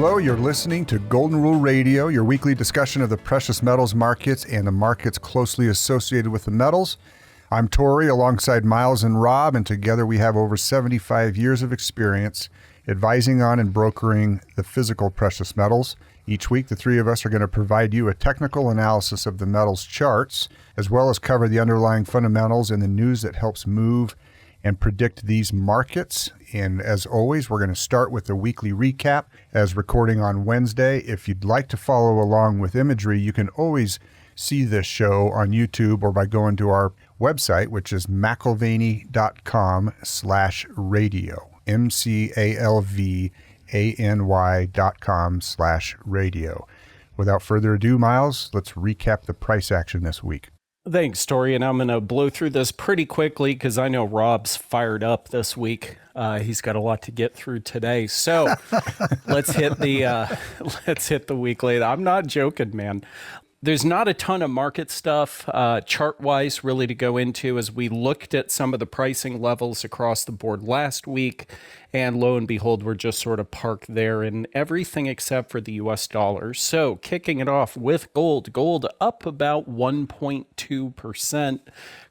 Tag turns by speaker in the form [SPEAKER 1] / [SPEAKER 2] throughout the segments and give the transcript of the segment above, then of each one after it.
[SPEAKER 1] Hello, you're listening to Golden Rule Radio, your weekly discussion of the precious metals markets and the markets closely associated with the metals. I'm Tori alongside Miles and Rob, and together we have over 75 years of experience advising on and brokering the physical precious metals. Each week, the three of us are going to provide you a technical analysis of the metals charts, as well as cover the underlying fundamentals and the news that helps move and predict these markets. And as always, we're going to start with a weekly recap as recording on Wednesday. If you'd like to follow along with imagery, you can always see this show on YouTube or by going to our website, which is mcalvany.com/radio, MCALVANY.com/radio. Without further ado, Miles, let's recap the price action this week.
[SPEAKER 2] Thanks, Tori, and I'm going to blow through this pretty quickly because I know Rob's fired up this week. He's got a lot to get through today, so let's hit the weekly. I'm not joking, man. There's not a ton of market stuff chart-wise really to go into as we looked at some of the pricing levels across the board last week, and lo and behold, we're just sort of parked there in everything except for the US dollar. So kicking it off with gold. Gold up about 1.2%,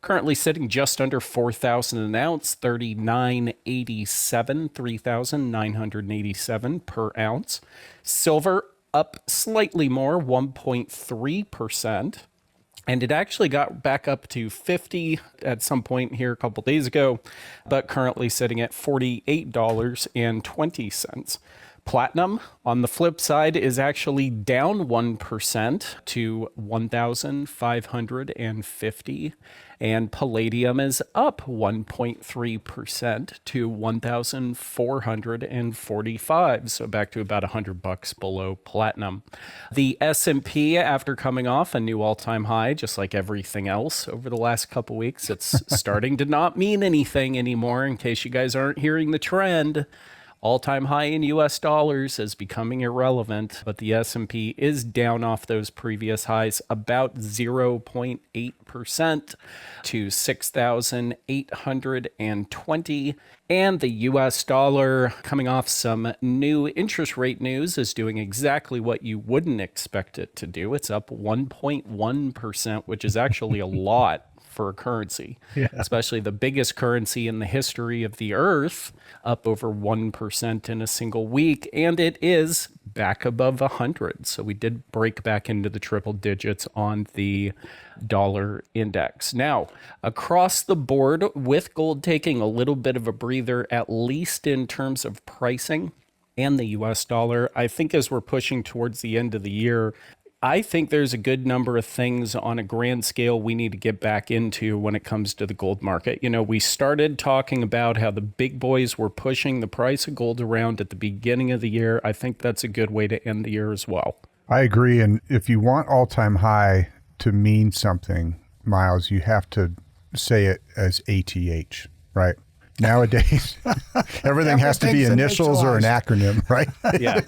[SPEAKER 2] currently sitting just under 4,000 an ounce, 3,987 per ounce. Silver up slightly more, 1.3%. And it actually got back up to 50 at some point here a couple days ago, but currently sitting at $48.20. Platinum, on the flip side, is actually down 1% to 1,550. And palladium is up 1.3% to 1,445. So back to about $100 below platinum. The S&P, after coming off a new all-time high, just like everything else over the last couple weeks, it's starting to not mean anything anymore. In case you guys aren't hearing the trend, all-time high in US dollars is becoming irrelevant, but the S&P is down off those previous highs about 0.8% to 6,820. And the US dollar, coming off some new interest rate news, is doing exactly what you wouldn't expect it to do. It's up 1.1%, which is actually a lot for a currency, especially the biggest currency in the history of the earth, up over 1% in a single week, and it is back above 100. So we did break back into the triple digits on the dollar index. Now, across the board, with gold taking a little bit of a breather, at least in terms of pricing and the US dollar, I think as we're pushing towards the end of the year, I think there's a good number of things on a grand scale we need to get back into when it comes to the gold market. You know, we started talking about how the big boys were pushing the price of gold around at the beginning of the year. I think that's a good way to end the year as well.
[SPEAKER 1] I agree. And if you want all-time high to mean something, Miles, you have to say it as ATH, right? Nowadays, everything has to be initials or an acronym, right?
[SPEAKER 2] Yeah.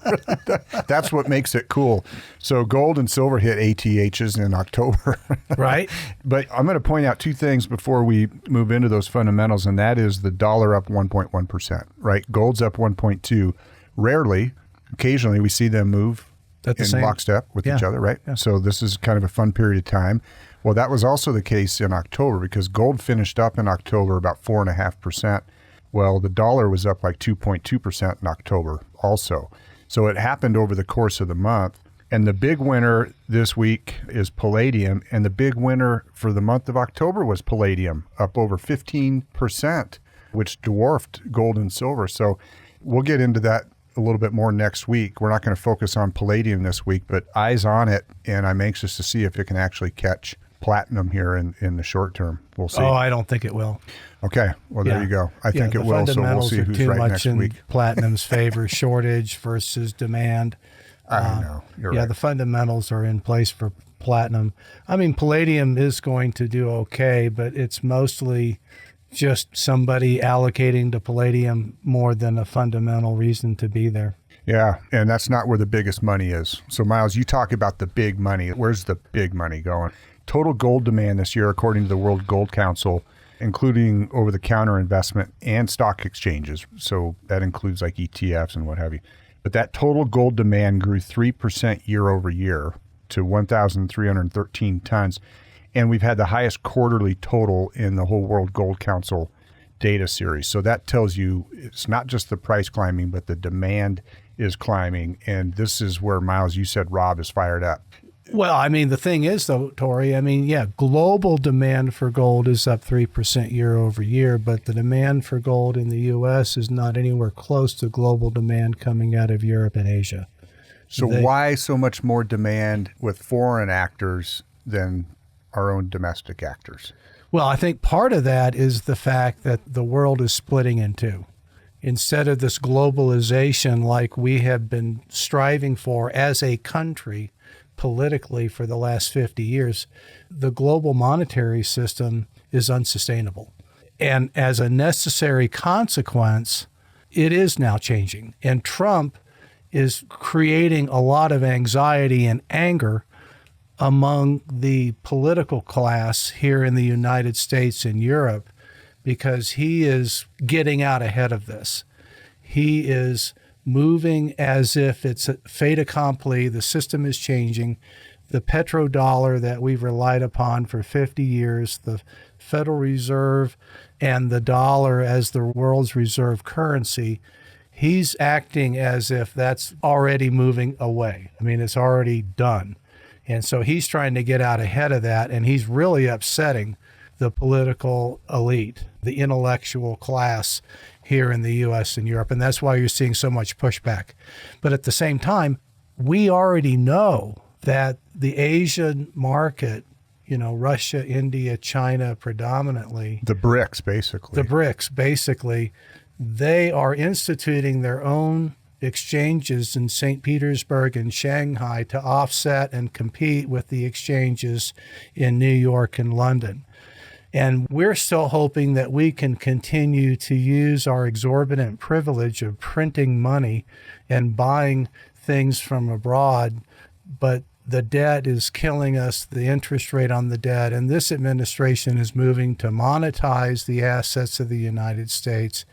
[SPEAKER 1] That's what makes it cool. So gold and silver hit ATHs in October.
[SPEAKER 3] Right.
[SPEAKER 1] But I'm going to point out two things before we move into those fundamentals, and that is the dollar up 1.1%, right? Gold's up 1.2. Rarely, occasionally, we see them move in lockstep with each other, right? Yeah. So this is kind of a fun period of time. Well, that was also the case in October because gold finished up in October about 4.5%. Well, the dollar was up like 2.2% in October also. So it happened over the course of the month. And the big winner this week is palladium. And the big winner for the month of October was palladium, up over 15%, which dwarfed gold and silver. So we'll get into that a little bit more next week. We're not going to focus on palladium this week, but eyes on it. And I'm anxious to see if it can actually catch platinum here in the short term. We'll see.
[SPEAKER 3] Oh, I don't think it will.
[SPEAKER 1] Okay. Well, there you go. I think it will. So we'll see who's right next week.
[SPEAKER 3] Platinum's favor, shortage versus demand.
[SPEAKER 1] I know. You're right.
[SPEAKER 3] The fundamentals are in place for platinum. I mean, palladium is going to do okay, but it's mostly just somebody allocating to palladium more than a fundamental reason to be there.
[SPEAKER 1] Yeah, and that's not where the biggest money is. So, Miles, you talk about the big money. Where's the big money going? Total gold demand this year, according to the World Gold Council, including over-the-counter investment and stock exchanges, so that includes like ETFs and what have you, But that total gold demand grew 3% year over year to 1,313 tons. And we've had the highest quarterly total in the whole World Gold Council data series. So that tells you it's not just the price climbing, but the demand is climbing. And this is where, Miles, you said Rob is fired up.
[SPEAKER 3] Well, I mean, the thing is, though, Tori, I mean, yeah, global demand for gold is up 3% year over year, but the demand for gold in the U.S. is not anywhere close to global demand coming out of Europe and Asia.
[SPEAKER 1] So why so much more demand with foreign actors than our own domestic actors?
[SPEAKER 3] Well, I think part of that is the fact that the world is splitting in two. Instead of this globalization like we have been striving for as a country, politically for the last 50 years, the global monetary system is unsustainable. And as a necessary consequence, it is now changing. And Trump is creating a lot of anxiety and anger among the political class here in the United States and Europe because he is getting out ahead of this. He is moving as if it's a fait accompli, the system is changing. The petrodollar that we've relied upon for 50 years, the Federal Reserve and the dollar as the world's reserve currency, he's acting as if that's already moving away. I mean, it's already done. And so he's trying to get out ahead of that, and he's really upsetting the political elite, the intellectual class here in the U.S. and Europe, and that's why you're seeing so much pushback. But at the same time, we already know that the Asian market, you know, Russia, India, China predominantly.
[SPEAKER 1] The BRICS, basically. They are instituting their own exchanges in St. Petersburg and Shanghai to offset and compete with the exchanges in New York and London. And we're still hoping that we can continue to use our exorbitant privilege of printing money and buying things from abroad, but the debt is killing us, the interest rate on the debt, and this administration is moving to monetize the assets of the United States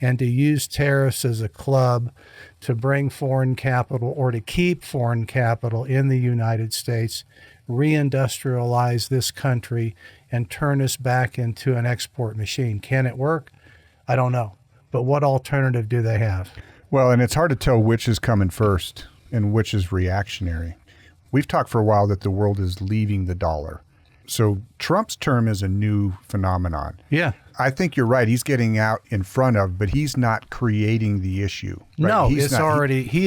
[SPEAKER 1] and to use tariffs as a club to bring foreign capital or to keep foreign capital in the United States, reindustrialize this country, and turn us back into an export machine. Can it work? I don't know. But what alternative do they have? Well, and it's hard to tell which is coming first and which is reactionary. We've talked for a while that the world is leaving the dollar. So Trump's term is a new phenomenon.
[SPEAKER 3] Yeah.
[SPEAKER 1] I think you're right. He's getting out in front of, but he's not creating the issue. Right?
[SPEAKER 3] No, he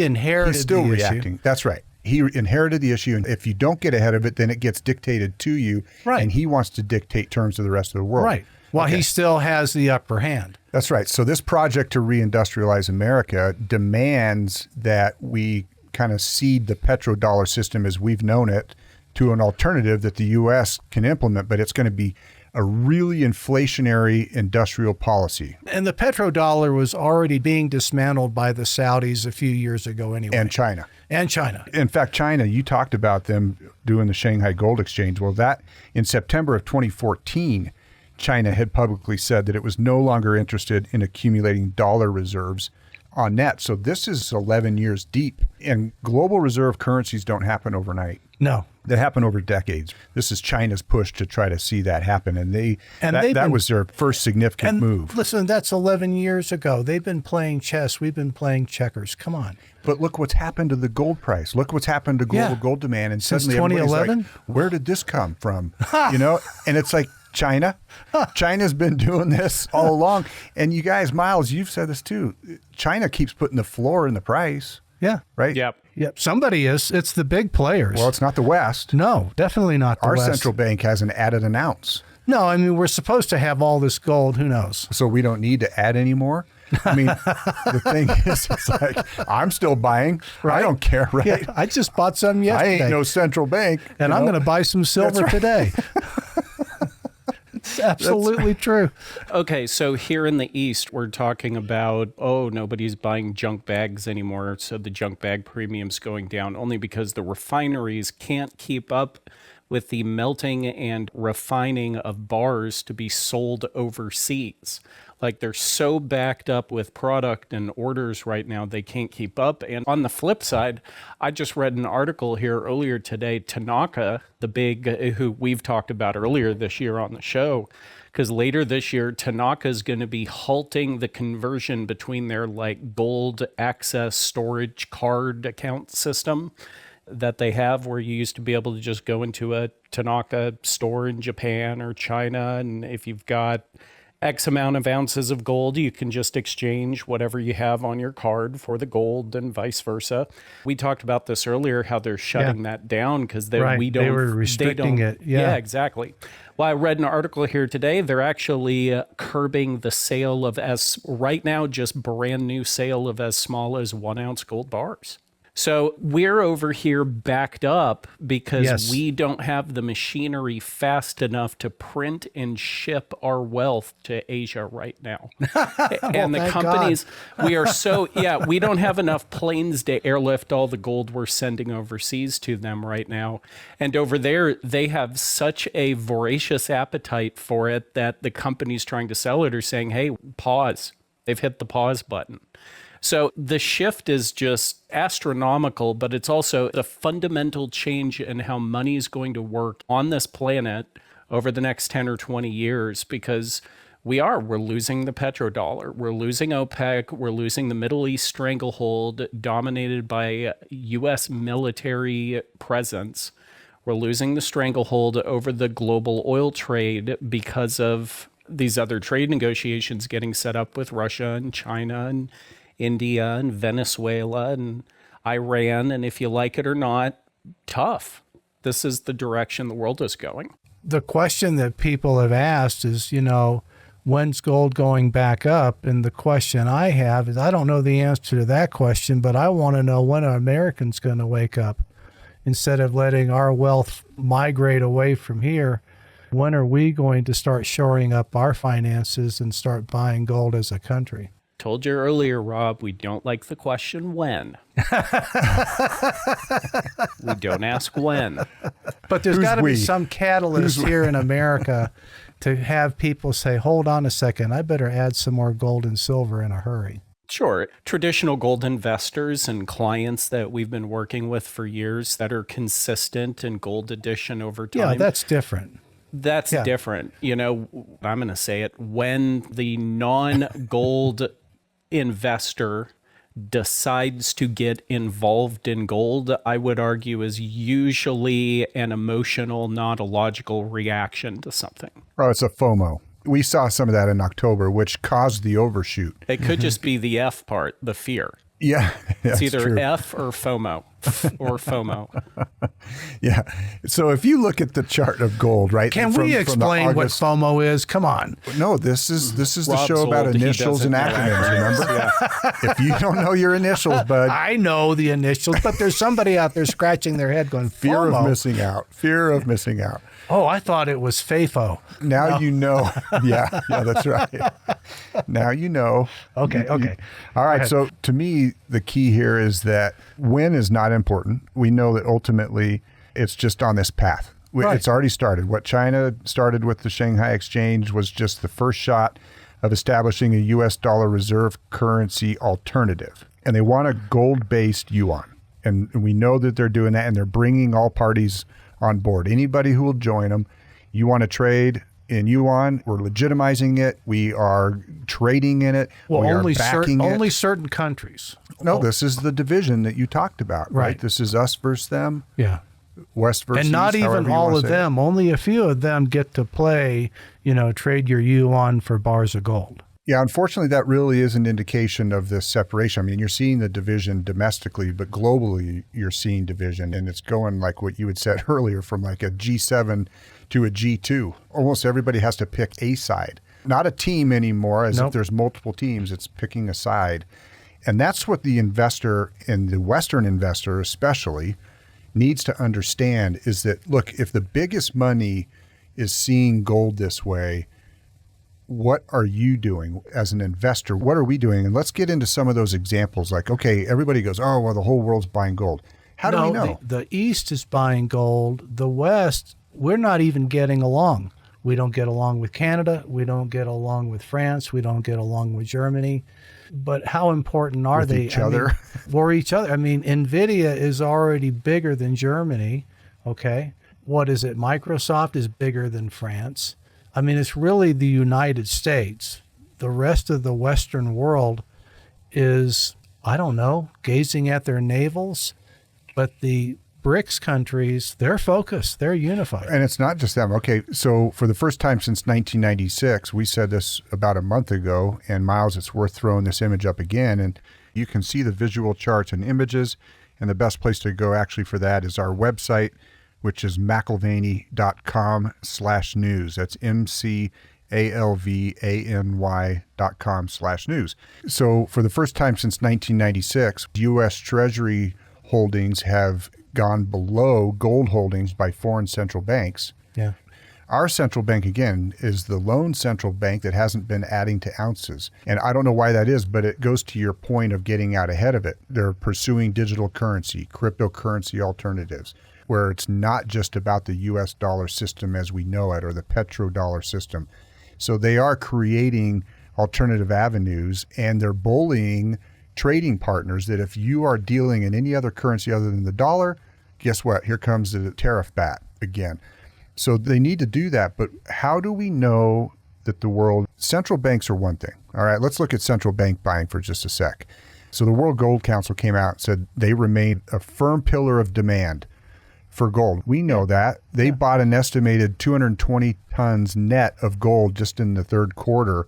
[SPEAKER 3] inherited
[SPEAKER 1] he's still
[SPEAKER 3] the
[SPEAKER 1] reacting.
[SPEAKER 3] issue.
[SPEAKER 1] That's right. He inherited the issue, and if you don't get ahead of it, then it gets dictated to you,
[SPEAKER 3] right.
[SPEAKER 1] And he wants to dictate terms to the rest of the world.
[SPEAKER 3] Right. Well, he still has the upper hand.
[SPEAKER 1] That's right. So this project to reindustrialize America demands that we kind of cede the petrodollar system as we've known it to an alternative that the U.S. can implement, but it's going to be a really inflationary industrial policy.
[SPEAKER 3] And the petrodollar was already being dismantled by the Saudis a few years ago anyway.
[SPEAKER 1] And China.
[SPEAKER 3] In
[SPEAKER 1] fact, China, you talked about them doing the Shanghai Gold Exchange. Well, that in September of 2014, China had publicly said that it was no longer interested in accumulating dollar reserves on net. So this is 11 years deep. And global reserve currencies don't happen overnight.
[SPEAKER 3] No.
[SPEAKER 1] They happen over decades. This is China's push to try to see that happen. And that was their first significant move.
[SPEAKER 3] Listen, that's 11 years ago. They've been playing chess. We've been playing checkers. Come on.
[SPEAKER 1] But look what's happened to the gold price. Look what's happened to global gold demand. And
[SPEAKER 3] since
[SPEAKER 1] suddenly everybody's
[SPEAKER 3] 2011?
[SPEAKER 1] like, where did this come from? You know, and it's like, China. China's been doing this all along. And you guys, Miles, you've said this too. China keeps putting the floor in the price.
[SPEAKER 3] Yeah.
[SPEAKER 1] Right?
[SPEAKER 2] Yep.
[SPEAKER 3] Somebody is. It's the big players.
[SPEAKER 1] Well, it's not the West.
[SPEAKER 3] No, definitely not the
[SPEAKER 1] Our
[SPEAKER 3] West.
[SPEAKER 1] central bank hasn't added an ounce.
[SPEAKER 3] No, I mean, we're supposed to have all this gold. Who knows?
[SPEAKER 1] So we don't need to add any more? I mean, the thing is, it's like, I'm still buying. Right? I don't care, right?
[SPEAKER 3] Yeah, I just bought some yesterday.
[SPEAKER 1] I ain't no central bank.
[SPEAKER 3] And I'm going to buy some silver today. It's absolutely true.
[SPEAKER 2] Okay, so here in the East, we're talking about, nobody's buying junk bags anymore, so the junk bag premium's going down only because the refineries can't keep up with the melting and refining of bars to be sold overseas. Like they're so backed up with product and orders right now, they can't keep up. And on the flip side, I just read an article here earlier today, Tanaka, the big, who we've talked about earlier this year on the show, because later this year, Tanaka is going to be halting the conversion between their like gold access storage card account system that they have, where you used to be able to just go into a Tanaka store in Japan or China, and if you've got X amount of ounces of gold, you can just exchange whatever you have on your card for the gold and vice versa. We talked about this earlier, how they're shutting that down because they
[SPEAKER 3] were restricting it.
[SPEAKER 2] Yeah, exactly. Well, I read an article here today. They're actually curbing the sale of right now, just brand new sale of as small as 1 ounce gold bars. So we're over here backed up because we don't have the machinery fast enough to print and ship our wealth to Asia right now. And the companies, we don't have enough planes to airlift all the gold we're sending overseas to them right now. And over there, they have such a voracious appetite for it that the companies trying to sell it are saying, hey, pause. They've hit the pause button. So the shift is just astronomical, but it's also a fundamental change in how money is going to work on this planet over the next 10 or 20 years, because we're losing the petrodollar. We're losing OPEC. We're losing the Middle East stranglehold dominated by U.S. military presence. We're losing the stranglehold over the global oil trade because of these other trade negotiations getting set up with Russia and China and India and Venezuela and Iran. And if you like it or not, tough. This is the direction the world is going.
[SPEAKER 3] The question that people have asked is, when's gold going back up? And the question I have is, I don't know the answer to that question, but I want to know when are Americans going to wake up? Instead of letting our wealth migrate away from here, when are we going to start shoring up our finances and start buying gold as a country?
[SPEAKER 2] Told you earlier, Rob, we don't like the question when. We don't ask when.
[SPEAKER 3] But there's got to be some catalyst here in America to have people say, hold on a second, I better add some more gold and silver in a hurry.
[SPEAKER 2] Sure. Traditional gold investors and clients that we've been working with for years that are consistent in gold addition over time.
[SPEAKER 3] Yeah, that's different.
[SPEAKER 2] That's different. I'm going to say it. When the non-gold investor decides to get involved in gold, I would argue is usually an emotional, not a logical reaction to something.
[SPEAKER 1] Oh, it's a FOMO. We saw some of that in October, which caused the overshoot.
[SPEAKER 2] It could just be the F part, the fear.
[SPEAKER 1] Yeah,
[SPEAKER 2] it's either true. F or FOMO or FOMO.
[SPEAKER 1] Yeah. So if you look at the chart of gold, right?
[SPEAKER 3] Can we explain what FOMO is? Come on.
[SPEAKER 1] No, this is the show about initials and acronyms, remember? Yeah. If you don't know your initials, bud.
[SPEAKER 3] I know the initials, but there's somebody out there scratching their head going,
[SPEAKER 1] fear
[SPEAKER 3] FOMO.
[SPEAKER 1] of missing out. Fear of missing out.
[SPEAKER 3] Oh, I thought it was FAFO.
[SPEAKER 1] Now you know. Yeah, that's right. Now you know.
[SPEAKER 3] Okay.
[SPEAKER 1] All right. So to me, the key here is that when is not important. We know that ultimately it's just on this path. Right. It's already started. What China started with the Shanghai Exchange was just the first shot of establishing a U.S. dollar reserve currency alternative. And they want a gold-based yuan. And we know that they're doing that, and they're bringing all parties on board. Anybody who will join them. You want to trade in yuan, we're legitimizing it. We are trading in it.
[SPEAKER 3] Well,
[SPEAKER 1] we
[SPEAKER 3] only
[SPEAKER 1] are backing it.
[SPEAKER 3] Only certain countries.
[SPEAKER 1] No, this is the division that you talked about, right? This is us versus them.
[SPEAKER 3] Yeah.
[SPEAKER 1] West versus
[SPEAKER 3] and not
[SPEAKER 1] East,
[SPEAKER 3] even all of them. Only a few of them get to play, trade your yuan for bars of gold.
[SPEAKER 1] Yeah, unfortunately, that really is an indication of this separation. I mean, you're seeing the division domestically, but globally, you're seeing division. And it's going like what you had said earlier, from like a G7 to a G2. Almost everybody has to pick a side. Not a team anymore, as if there's multiple teams. It's picking a side. And that's what the investor, and the Western investor especially, needs to understand is that, look, if the biggest money is seeing gold this way, what are you doing as an investor? What are we doing? And let's get into some of those examples. Like, okay, everybody goes, oh, well, the whole world's buying gold. How do we know?
[SPEAKER 3] The East is buying gold. The West we're not even getting along. We don't get along with Canada. We don't get along with France. We don't get along with Germany. But how important are
[SPEAKER 1] With
[SPEAKER 3] they?
[SPEAKER 1] each other?
[SPEAKER 3] For each other. I mean, NVIDIA is already bigger than Germany. Okay. What is it? Microsoft is bigger than France. I mean, it's really the United States. The rest of the Western world is, I don't know, gazing at their navels. But the BRICS countries, they're focused, they're unified.
[SPEAKER 1] And it's not just them. Okay, so for the first time since 1996, we said this about a month ago, and Miles, it's worth throwing this image up again, and you can see the visual charts and images, and the best place to go actually for that is our website, which is mcalvany.com/news. That's MCALVANY.com/news. So for the first time since 1996, U.S. Treasury holdings have gone below gold holdings by foreign central banks.
[SPEAKER 3] Yeah.
[SPEAKER 1] Our central bank, again, is the lone central bank that hasn't been adding to ounces. And I don't know why that is, but it goes to your point of getting out ahead of it. They're pursuing digital currency, cryptocurrency alternatives, where it's not just about the U.S. dollar system as we know it or the petrodollar system. So they are creating alternative avenues, and they're bullying trading partners that if you are dealing in any other currency other than the dollar, guess what? Here comes the tariff bat again. So they need to do that. But how do we know that the world, central banks are one thing. All right, let's look at central bank buying for just a sec. So the World Gold Council came out and said they remain a firm pillar of demand for gold. We know that. They bought an estimated 220 tons net of gold just in the third quarter,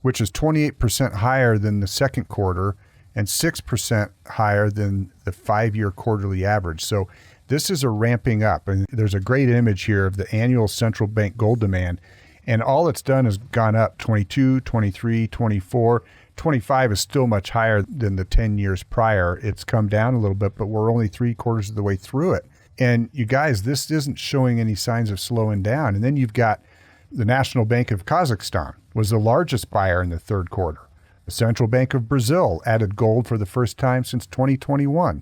[SPEAKER 1] which is 28% higher than the second quarter and 6% higher than the 5-year quarterly average. So this is a ramping up. And there's a great image here of the annual central bank gold demand. And all it's done is gone up 22, 23, 24. 25 is still much higher than the 10 years prior. It's come down a little bit, but we're only 3/4 of the way through it. And you guys, this isn't showing any signs of slowing down. And then you've got the National Bank of Kazakhstan was the largest buyer in the third quarter. The Central Bank of Brazil added gold for the first time since 2021.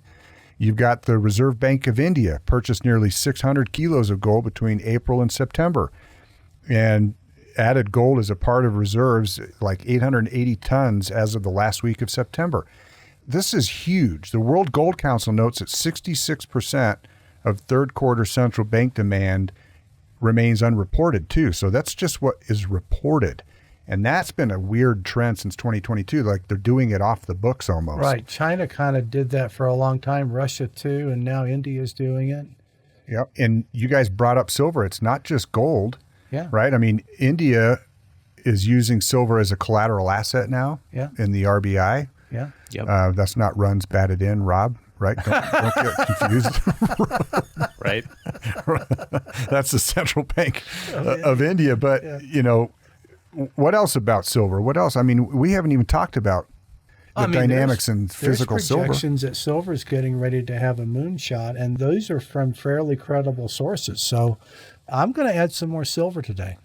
[SPEAKER 1] You've got the Reserve Bank of India purchased nearly 600 kilos of gold between April and September and added gold as a part of reserves, like 880 tons as of the last week of September. This is huge. The World Gold Council notes that 66% of third quarter central bank demand remains unreported too. So that's just what is reported. And that's been a weird trend since 2022. Like they're doing it off the books almost.
[SPEAKER 3] Right. China kind of did that for a long time. Russia too. And now India's doing it.
[SPEAKER 1] Yep. And you guys brought up silver. It's not just gold.
[SPEAKER 3] Yeah.
[SPEAKER 1] Right. I mean, India is using silver as a collateral asset now.
[SPEAKER 3] Yeah.
[SPEAKER 1] In the RBI.
[SPEAKER 3] Yeah.
[SPEAKER 2] Yep.
[SPEAKER 1] That's not runs batted in, Rob. Right? Don't get confused.
[SPEAKER 2] Right.
[SPEAKER 1] That's the central bank of India. But, you know, what else about silver? What else? I mean, we haven't even talked about the dynamics and physical silver.
[SPEAKER 3] There's projections that silver is getting ready to have a moonshot, and those are from fairly credible sources. So I'm going to add some more silver today.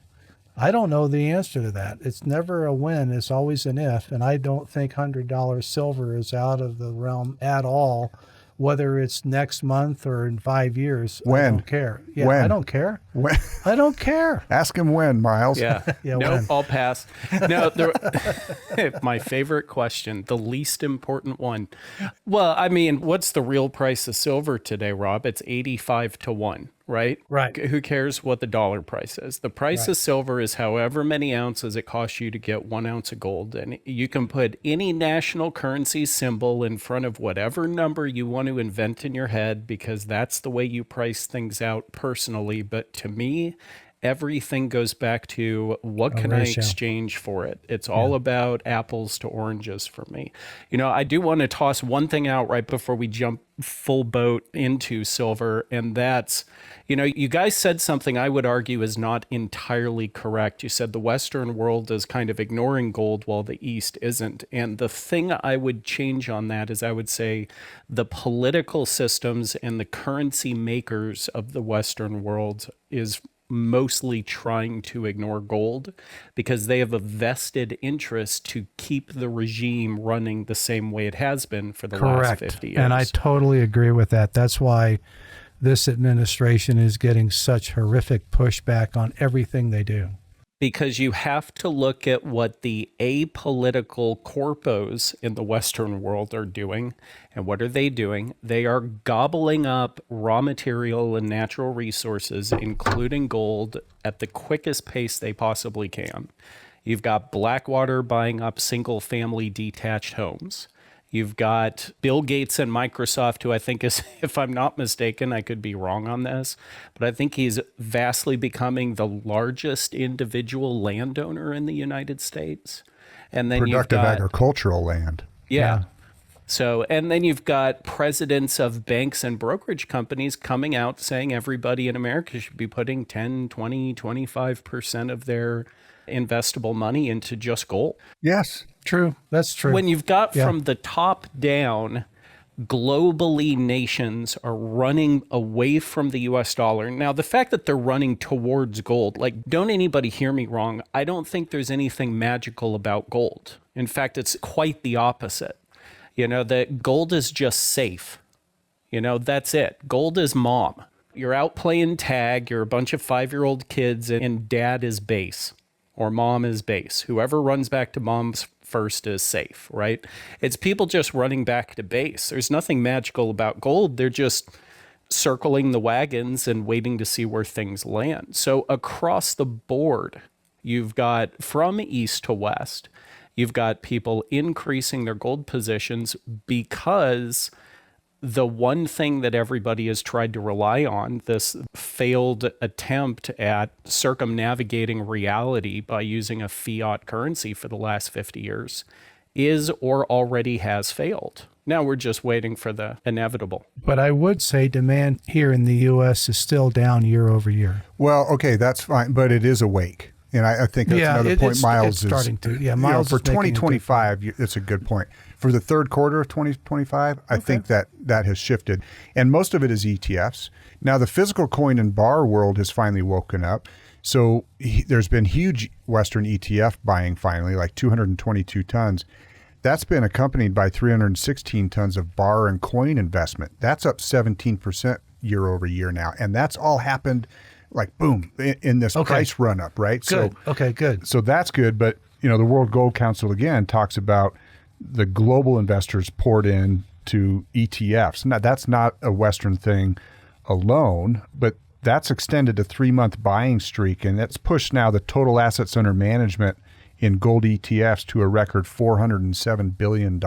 [SPEAKER 3] I don't know the answer to that. It's never a when, it's always an if, and I don't think $100 silver is out of the realm at all, whether it's next month or in 5 years.
[SPEAKER 1] When?
[SPEAKER 3] I don't care. Yeah,
[SPEAKER 1] When?
[SPEAKER 3] I don't care.
[SPEAKER 1] When?
[SPEAKER 3] I don't care.
[SPEAKER 1] Ask him when, Miles.
[SPEAKER 2] Yeah.
[SPEAKER 3] Yeah,
[SPEAKER 2] No,
[SPEAKER 3] when?
[SPEAKER 2] I'll pass. No, my favorite question, the least important one. Well, I mean, what's the real price of silver today, Rob? It's 85 to 1, right?
[SPEAKER 3] Right.
[SPEAKER 2] Who cares what the dollar price is? The price of silver is however many ounces it costs you to get 1 ounce of gold. And you can put any national currency symbol in front of whatever number you want to invent in your head, because that's the way you price things out personally. But to me, everything goes back to what can I
[SPEAKER 3] ratio.
[SPEAKER 2] exchange for it? It's all about apples to oranges for me. You know, I do want to toss one thing out right before we jump full boat into silver, and that's, you know, you guys said something I would argue is not entirely correct. You said the Western world is kind of ignoring gold while the East isn't. And the thing I would change on that is I would say the political systems and the currency makers of the Western world is mostly trying to ignore gold because they have a vested interest to keep the regime running the same way it has been for the last 50 years.
[SPEAKER 3] And I totally agree with that. That's why this administration is getting such horrific pushback on everything they do.
[SPEAKER 2] Because you have to look at what the apolitical corpos in the Western world are doing. And what are they doing? They are gobbling up raw material and natural resources, including gold, at the quickest pace they possibly can. You've got Blackwater buying up single-family detached homes. You've got Bill Gates and Microsoft, who I think is, if I'm not mistaken, I could be wrong on this, but I think he's vastly becoming the largest individual landowner in the United States. And then
[SPEAKER 1] Productive
[SPEAKER 2] you've got
[SPEAKER 1] agricultural land.
[SPEAKER 2] Yeah. So, and then you've got presidents of banks and brokerage companies coming out saying everybody in America should be putting 10, 20, 25% of their investable money into just gold.
[SPEAKER 1] Yes.
[SPEAKER 3] True. That's true.
[SPEAKER 2] When you've got from the top down, globally nations are running away from the US dollar. Now, the fact that they're running towards gold, like, don't anybody hear me wrong. I don't think there's anything magical about gold. In fact, it's quite the opposite. You know, that gold is just safe. You know, that's it. Gold is mom. You're out playing tag. You're a bunch of 5-year-old kids and dad is base or mom is base. Whoever runs back to mom's first is safe, right? It's people just running back to base. There's nothing magical about gold. They're just circling the wagons and waiting to see where things land. So across the board, you've got from east to west, you've got people increasing their gold positions because the one thing that everybody has tried to rely on, this failed attempt at circumnavigating reality by using a fiat currency for the last 50 years, is or already has failed. Now we're just waiting for the inevitable.
[SPEAKER 3] But I would say demand here in the U.S. is still down year over year.
[SPEAKER 1] Well, okay, that's fine, but it is awake. And I think that's another point Miles
[SPEAKER 3] it's starting to. Yeah, Miles
[SPEAKER 1] for 2025, it's a good point. For the third quarter of 2025, I think that has shifted. And most of it is ETFs. Now, the physical coin and bar world has finally woken up. So there's been huge Western ETF buying finally, like 222 tons. That's been accompanied by 316 tons of bar and coin investment. That's up 17% year over year now. And that's all happened like boom in this price run up, right?
[SPEAKER 3] Good.
[SPEAKER 1] So,
[SPEAKER 3] good.
[SPEAKER 1] So that's good. But, you know, the World Gold Council again talks about the global investors poured in to ETFs. Now, that's not a Western thing alone, but that's extended a 3-month buying streak. And that's pushed now the total assets under management in gold ETFs to a record $407 billion.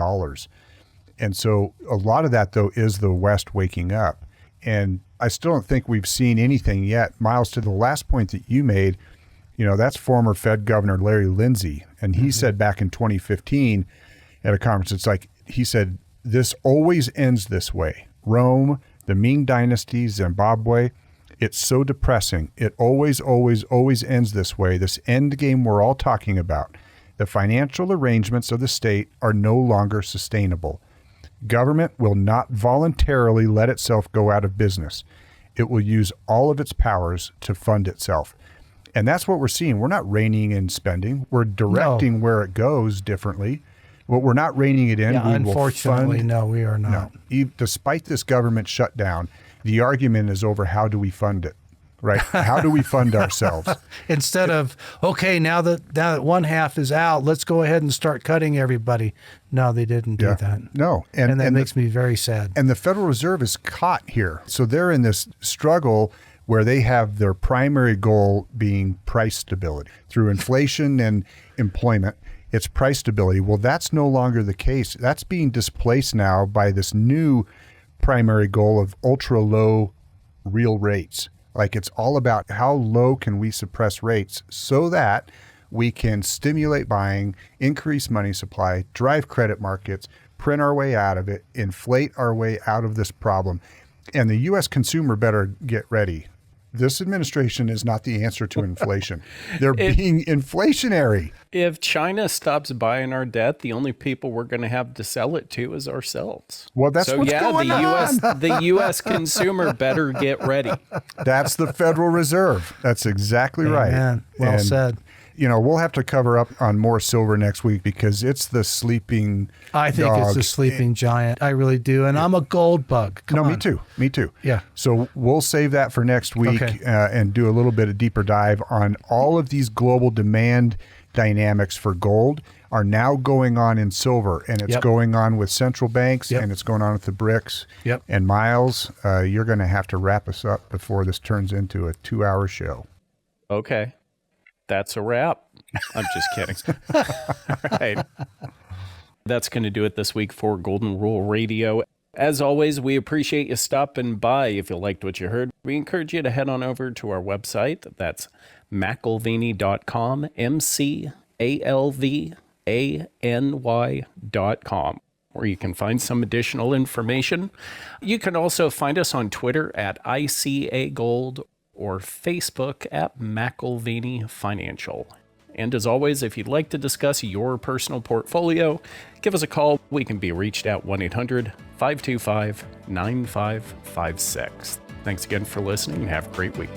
[SPEAKER 1] And so a lot of that, though, is the West waking up. And I still don't think we've seen anything yet. Miles, to the last point that you made, you know, that's former Fed Governor Larry Lindsey. And he said back in 2015 at a conference, it's like, he said, this always ends this way. Rome, the Ming Dynasty, Zimbabwe, it's so depressing. It always, always, always ends this way. This end game we're all talking about. The financial arrangements of the state are no longer sustainable. Government will not voluntarily let itself go out of business. It will use all of its powers to fund itself. And that's what we're seeing. We're not reining in spending. We're directing where it goes differently. But we're not reining it in.
[SPEAKER 3] Yeah,
[SPEAKER 1] we
[SPEAKER 3] unfortunately, no, we are not.
[SPEAKER 1] No. Despite this government shutdown, the argument is over how do we fund it, right? How do we fund ourselves?
[SPEAKER 3] Instead of, okay, now that one half is out, let's go ahead and start cutting everybody. No, they didn't do that.
[SPEAKER 1] No.
[SPEAKER 3] And that makes me very sad.
[SPEAKER 1] And the Federal Reserve is caught here. So they're in this struggle where they have their primary goal being price stability. Through inflation and employment, it's price stability. Well, that's no longer the case. That's being displaced now by this new primary goal of ultra low real rates. Like, it's all about how low can we suppress rates so that we can stimulate buying, increase money supply, drive credit markets, print our way out of it, inflate our way out of this problem. And the U.S. consumer better get ready. This administration is not the answer to inflation. They're being inflationary.
[SPEAKER 2] If China stops buying our debt, the only people we're going to have to sell it to is ourselves.
[SPEAKER 1] Well, that's what's going on.
[SPEAKER 2] The U.S. consumer better get ready.
[SPEAKER 1] That's the Federal Reserve. That's exactly right.
[SPEAKER 3] Well said.
[SPEAKER 1] we'll have to cover up on more silver next week because it's the sleeping
[SPEAKER 3] I think
[SPEAKER 1] dog.
[SPEAKER 3] it's the sleeping giant. I really do. And I'm a gold bug. Come on.
[SPEAKER 1] Me too.
[SPEAKER 3] Yeah.
[SPEAKER 1] So we'll save that for next week and do a little bit of deeper dive on all of these global demand dynamics for gold are now going on in silver, and it's going on with central banks, and it's going on with the BRICS.
[SPEAKER 3] Yep.
[SPEAKER 1] And Miles, you're going to have to wrap us up before this turns into a 2-hour show.
[SPEAKER 2] Okay. That's a wrap. I'm just kidding. All right. That's going to do it this week for Golden Rule Radio. As always, we appreciate you stopping by. If you liked what you heard, we encourage you to head on over to our website. That's McAlvany.com, McAlvany.com, where you can find some additional information. You can also find us on Twitter at ICAGold or Facebook at McAlvany Financial. And as always, if you'd like to discuss your personal portfolio, give us a call. We can be reached at 1-800-525-9556. Thanks again for listening and have a great week.